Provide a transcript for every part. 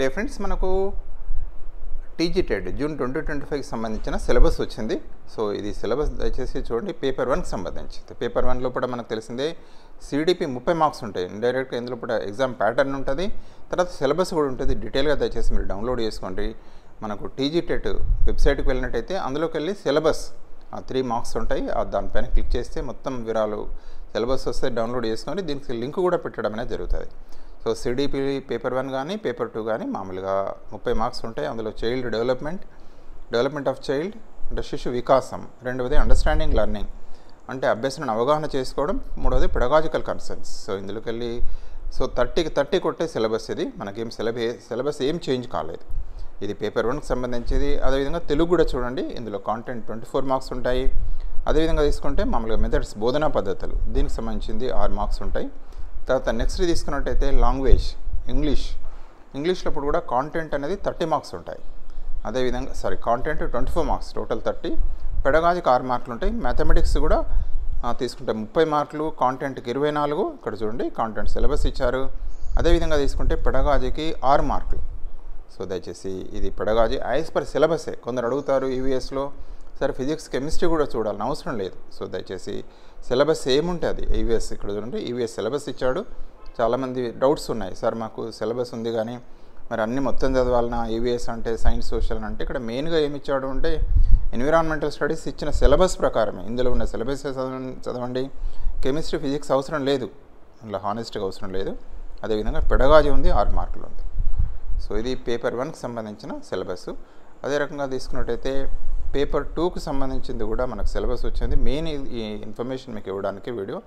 Day friends, మనకు TGTET June 2025కి సంబంధించిన syllabus వచ్చింది. సో ఇది సిలబస్ దయచేసి చూడండి. పేపర్ 1కి సంబంధించి పేపర్ 1 లోపల మనకు తెలిసిందే సిడిపి 30 మార్క్స్ ఉంటాయి. ఇండైరెక్ట్గా ఇందులో కూడా ఎగ్జామ్ ప్యాటర్న్ ఉంటుంది, తర్వాత సిలబస్ కూడా ఉంటుంది. డీటెయిల్గా దయచేసి మీరు డౌన్లోడ్ చేసుకోండి. మనకు టీజీటెట్ వెబ్సైట్కి వెళ్ళినట్టయితే అందులోకి వెళ్ళి సిలబస్ 3 మార్క్స్ ఉంటాయి. దానిపైన క్లిక్ చేస్తే మొత్తం వివరాలు సిలబస్ వస్తే డౌన్లోడ్ చేసుకొని దీనికి లింక్ కూడా పెట్టడం అనేది జరుగుతుంది. సో సిడిపి పేపర్ 1 కానీ పేపర్ 2 కానీ మామూలుగా 30 మార్క్స్ ఉంటాయి. అందులో చైల్డ్ డెవలప్మెంట్ ఆఫ్ చైల్డ్ అంటే శిశు వికాసం, రెండవది అండర్స్టాండింగ్ లెర్నింగ్ అంటే అభ్యసనను అవగాహన చేసుకోవడం, మూడవది పెడగాజికల్ కన్సర్న్స్. సో ఇందులోకి వెళ్ళి 30కి 30 కొట్టే సిలబస్ ఇది. మనకేం సిలబస్ ఏం చేంజ్ కాలేదు. ఇది పేపర్ 1కి సంబంధించింది. అదేవిధంగా తెలుగు కూడా చూడండి, ఇందులో కాంటెంట్ 24 మార్క్స్ ఉంటాయి. అదేవిధంగా తీసుకుంటే మామూలుగా మెథడ్స్ బోధనా పద్ధతులు దీనికి సంబంధించింది 6 మార్క్స్ ఉంటాయి. తర్వాత నెక్స్ట్ తీసుకున్నట్టయితే లాంగ్వేజ్ ఇంగ్లీష్లో ఇప్పుడు కూడా కాంటెంట్ అనేది 30 మార్క్స్ ఉంటాయి. అదేవిధంగా కాంటెంట్ 24 మార్క్స్, టోటల్ 30. పెడగాజికి 6 మార్కులు ఉంటాయి. మ్యాథమెటిక్స్ కూడా తీసుకుంటే 30 మార్కులు, కాంటెంట్కి 24. ఇక్కడ చూడండి కాంటెంట్ సిలబస్ ఇచ్చారు. అదేవిధంగా తీసుకుంటే పెడగాజికి 6 మార్కులు. సో దయచేసి ఇది పెడగాజీ యాజ్ పర్ సిలబసే. కొందరు అడుగుతారు ఈవీఎస్లో సరే ఫిజిక్స్ కెమిస్ట్రీ కూడా చూడాలని అవసరం లేదు. సో దయచేసి సిలబస్ ఏముంటే అది ఈవీఎస్ ఇక్కడ చూడండి, ఈవీఎస్ సిలబస్ ఇచ్చాడు. చాలామంది డౌట్స్ ఉన్నాయి, సార్ మాకు సిలబస్ ఉంది కానీ మరి అన్ని మొత్తం చదవాలన్నా ఈవీఎస్ అంటే సైన్స్ సోషల్ అంటే ఇక్కడ మెయిన్గా ఏమి ఇచ్చాడు అంటే ఎన్విరాన్మెంటల్ స్టడీస్ ఇచ్చిన సిలబస్ ప్రకారమే ఇందులో ఉన్న సిలబస్ చదవండి. కెమిస్ట్రీ ఫిజిక్స్ అవసరం లేదు, ఇలా హానెస్ట్గా అవసరం లేదు. అదేవిధంగా పెడగాజీ ఉంది, 6 మార్కులు ఉంది. సో ఇది పేపర్ 1కి సంబంధించిన సిలబస్. అదే రకంగా తీసుకున్నట్టయితే పేపర్ 2కి సంబంధించింది కూడా మనకు సిలబస్ వచ్చింది. మెయిన్ ఈ ఇన్ఫర్మేషన్ మీకు ఇవ్వడానికి వీడియో.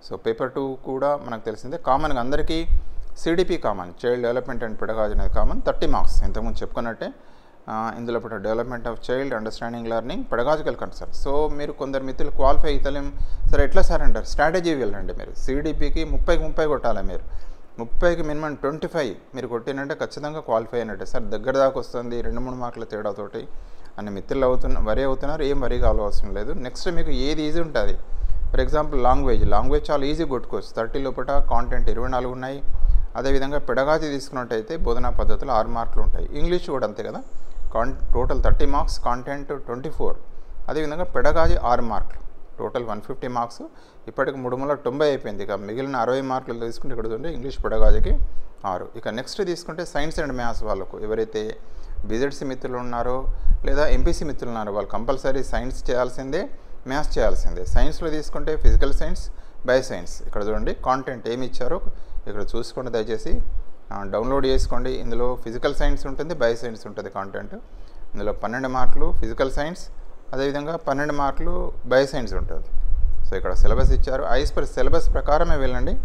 సో పేపర్ 2 కూడా మనకు తెలిసిందే కామన్గా అందరికీ CDP common, child development and pedagogy అనేది కామన్, 30 మార్క్స్. ఇంతకుముందు చెప్పుకున్నట్టే ఇందులో ఇప్పుడు development of child, understanding learning, pedagogical concern. So మీరు కొందరు మిత్రులు క్వాలిఫై అవుతలేం సరే ఎట్లా సార్ అంటారు, స్ట్రాటజీ వెళ్ళండి. మీరు సిడిపికి 30 కొట్టాలి. మీరు 30కి మినిమం 25 మీరు కొట్టినంటే ఖచ్చితంగా క్వాలిఫై అయినట్టే. సార్ దగ్గర దాకా వస్తుంది 2-3 మార్కుల తేడాతోటి అని మిత్రులు వరి అవుతున్నారు. ఏం వరి కావాల్సిన లేదు. నెక్స్ట్ మీకు ఏది ఈజీ ఉంటుంది. ఫర్ ఎగ్జాంపుల్ లాంగ్వేజ్ చాలా ఈజీ కొట్టుకోవచ్చు. 30 లోపల కాంటెంట్ 24 ఉన్నాయి. అదేవిధంగా పెడగాజీ తీసుకున్నట్టయితే బోధనా పద్ధతులు 6 మార్కులు ఉంటాయి. ఇంగ్లీష్ కూడా అంతే కదా, టోటల్ 30 మార్క్స్, కాంటెంట్ 24. అదేవిధంగా పెడగాజీ 6 మార్కులు, టోటల్ 150 మార్క్స్. ఇప్పటికి 390 అయిపోయింది. ఇక మిగిలిన 60 మార్కులు తీసుకుంటే ఇక్కడ చూడండి ఇంగ్లీష్ పెడగాజీకి 6. ఇక నెక్స్ట్ తీసుకుంటే సైన్స్ అండ్ మ్యాథ్స్ వాళ్ళకు ఎవరైతే బిజెడ్సీ మిత్రులు ఉన్నారో లేదా ఎంపీసీ మిత్రులు ఉన్నారో వాళ్ళు కంపల్సరీ సైన్స్ చేయాల్సిందే, మ్యాథ్స్ చేయాల్సిందే. సైన్స్లో తీసుకుంటే ఫిజికల్ సైన్స్, బయో సైన్స్. ఇక్కడ చూడండి కాంటెంట్ ఏమి ఇచ్చారో ఇక్కడ చూసుకోండి, దయచేసి డౌన్లోడ్ చేసుకోండి. ఇందులో ఫిజికల్ సైన్స్ ఉంటుంది, బయో సైన్స్ ఉంటుంది కాంటెంట్. ఇందులో 12 మార్కులు ఫిజికల్ సైన్స్, అదేవిధంగా 12 మార్కులు బయో సైన్స్ ఉంటుంది. సో ఇక్కడ సిలబస్ ఇచ్చారు. యాజ్ పర్ సిలబస్ ప్రకారమే వెళ్ళండి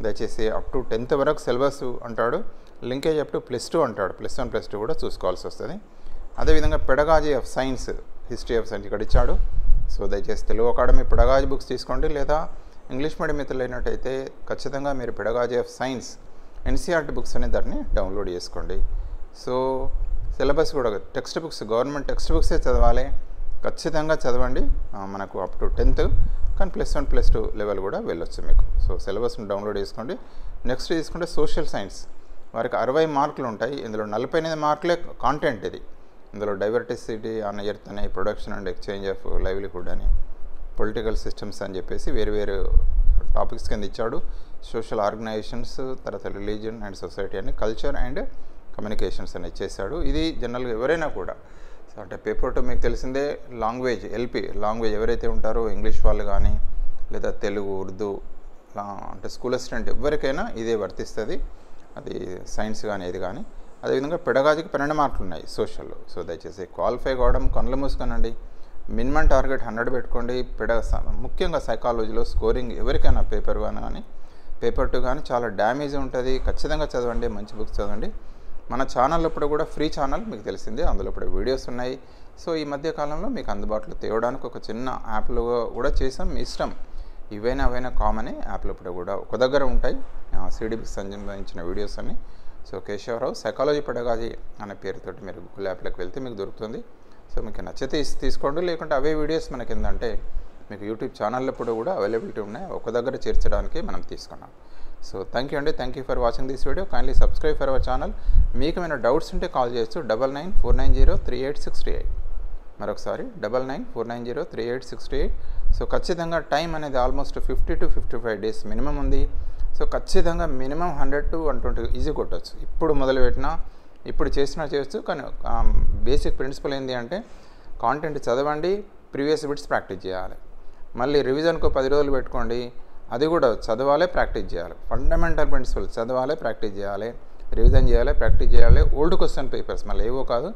దయచేసి. అప్ టు 10th వరకు సిలబస్ అంటాడు, లింకేజ్ అప్ టు +2 అంటాడు. +1 +2 కూడా చూసుకోవాల్సి వస్తుంది. అదేవిధంగా pedagogy of science, history of science ఇక్కడ ఇచ్చాడు. సో దయచేసి తెలుగు అకాడమీ పెడగాజీ బుక్స్ తీసుకోండి, లేదా ఇంగ్లీష్ మీడియం మిత్రులు అయినట్టయితే ఖచ్చితంగా మీరు pedagogy of science NCERT books అనే దాన్ని డౌన్లోడ్ చేసుకోండి. సో సిలబస్ కూడా టెక్స్ట్ బుక్స్, గవర్నమెంట్ టెక్స్ట్ బుక్సే చదవాలి, ఖచ్చితంగా చదవండి. మనకు అప్ టు 10th, కానీ +1 +2 లెవెల్ కూడా వెళ్ళొచ్చు మీకు. సో సిలబస్ని డౌన్లోడ్ చేసుకోండి. నెక్స్ట్ తీసుకుంటే సోషల్ సైన్స్ వారికి 60 మార్కులు ఉంటాయి. ఇందులో 48 మార్కులే కాంటెంట్. ఇది ఇందులో డైవర్సిటీ ఆన్ ఎర్త్ అని, production and exchange of livelihood అని, పొలిటికల్ సిస్టమ్స్ అని చెప్పేసి వేరు టాపిక్స్ కింద ఇచ్చాడు. సోషల్ ఆర్గనైజేషన్స్, తర్వాత రిలీజియన్ అండ్ సొసైటీ అని, కల్చర్ అండ్ కమ్యూనికేషన్స్ అని ఇచ్చేసాడు. ఇది జనరల్గా ఎవరైనా కూడా అంటే పేపర్ 2 మీకు తెలిసిందే లాంగ్వేజ్, లాంగ్వేజ్ ఎవరైతే ఉంటారో ఇంగ్లీష్ వాళ్ళు కానీ లేదా తెలుగు, ఉర్దూ అంటే స్కూల్ అసిస్టెంట్ ఎవరికైనా ఇదే వర్తిస్తుంది. అది సైన్స్ కానీ ఏది కానీ. అదేవిధంగా పెడగాజీకి 12 మార్కులు ఉన్నాయి సోషల్లో. సో దయచేసి క్వాలిఫై కావడం కళ్ళు మూసుకోనండి. మినిమం టార్గెట్ 100 పెట్టుకోండి. ముఖ్యంగా సైకాలజీలో స్కోరింగ్ ఎవరికైనా పేపర్ 1 కానీ పేపర్ 2 కానీ చాలా డ్యామేజ్ ఉంటుంది. ఖచ్చితంగా చదవండి, మంచి బుక్స్ చదవండి. మన ఛానల్ ఇప్పుడు కూడా ఫ్రీ ఛానల్ మీకు తెలిసిందే, అందులో ఇప్పుడు వీడియోస్ ఉన్నాయి. సో ఈ మధ్య కాలంలో మీకు అందుబాటులో తేవడానికి ఒక చిన్న యాప్లు కూడా చేసాం, మీ ఇష్టం. అవైనా కామనే. యాప్లు ఇప్పుడు కూడా ఒక దగ్గర ఉంటాయి సిడిపికి సంబంధించిన వీడియోస్ అన్ని. సో కేశవరావు సైకాలజీ పెడగాజీ అనే పేరుతోటి మీరు గూగుల్ యాప్లోకి వెళ్తే మీకు దొరుకుతుంది. సో మీకు నచ్చితే తీసుకోండి, లేకుంటే అవే వీడియోస్ మనకి ఏంటంటే మీకు యూట్యూబ్ ఛానల్ ఇప్పుడు కూడా అవైలబిలిటీ ఉన్నాయి, ఒక దగ్గర చేర్చడానికి మనం తీసుకున్నాం. సో థ్యాంక్ యూ అండి, thank you for watching this video. Kindly subscribe for our channel. మీకు ఏమైనా డౌట్స్ ఉంటే కాల్ చేయొచ్చు 9949038638. మరొకసారి 9949038638. సో ఖచ్చితంగా టైం అనేది ఆల్మోస్ట్ 50 to 55 days మినిమం ఉంది. సో ఖచ్చితంగా మినిమం 100 to 120 ఈజీ కొట్టవచ్చు. ఇప్పుడు మొదలుపెట్టినా ఇప్పుడు చేసినా చేయొచ్చు. కానీ బేసిక్ ప్రిన్సిపల్ ఏంటి అంటే కాంటెంట్ చదవండి, ప్రీవియస్ బిట్స్ ప్రాక్టీస్ చేయాలి. మళ్ళీ రివిజన్కు 10 రోజులు పెట్టుకోండి, అది కూడా చదవాలి, ప్రాక్టీస్ చేయాలి. ఫండమెంటల్ ప్రిన్సిపల్ చదవాలి, ప్రాక్టీస్ చేయాలి, రివిజన్ చేయాలి, ప్రాక్టీస్ చేయాలి. ఓల్డ్ క్వశ్చన్ పేపర్స్ మళ్ళీ ఏవో కాదు,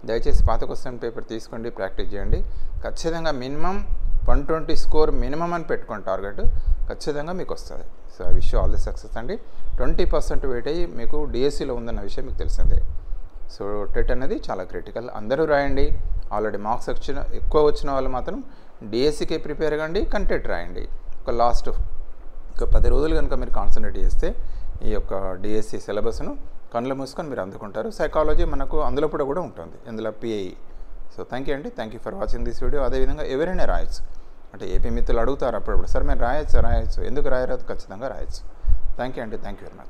దయచేసి పాత క్వశ్చన్ పేపర్ తీసుకోండి, ప్రాక్టీస్ చేయండి. ఖచ్చితంగా మినిమం 120 స్కోర్ మినిమం అని పెట్టుకోండి టార్గెట్, ఖచ్చితంగా మీకు వస్తుంది. So I wish all the success అండి. 20% వెయిట్ అయ్యి మీకు డిఎస్సిలో ఉందన్న విషయం మీకు తెలిసిందే. సో టెట్ అనేది చాలా క్రిటికల్, అందరూ రాయండి. ఆల్రెడీ మార్క్స్ ఎక్కువ వచ్చిన వాళ్ళు మాత్రం డిఎస్సికే ప్రిపేర్ కండి, కంటెంట్ రాయండి. ఒక లాస్ట్ 10 రోజులు కనుక మీరు కాన్సన్ట్రేట్ చేస్తే ఈ యొక్క డిఎస్సి సిలబస్ను కళ్ళు మూసుకొని మీరు అందుకుంటారు. సైకాలజీ మనకు అందులో కూడా ఉంటుంది, ఇందులో పిఐఈ. సో థ్యాంక్ యూ అండి, thank you for watching this video. అదేవిధంగా ఎవరైనా రాయొచ్చు, అంటే ఏపీ మిత్రులు అడుగుతారు అప్పుడప్పుడు, సార్ మేము రాయొచ్చు ఎందుకు రాయరాదు, ఖచ్చితంగా రాయొచ్చు. థ్యాంక్ యూ అండి, థ్యాంక్ యూ వెరీ మచ్.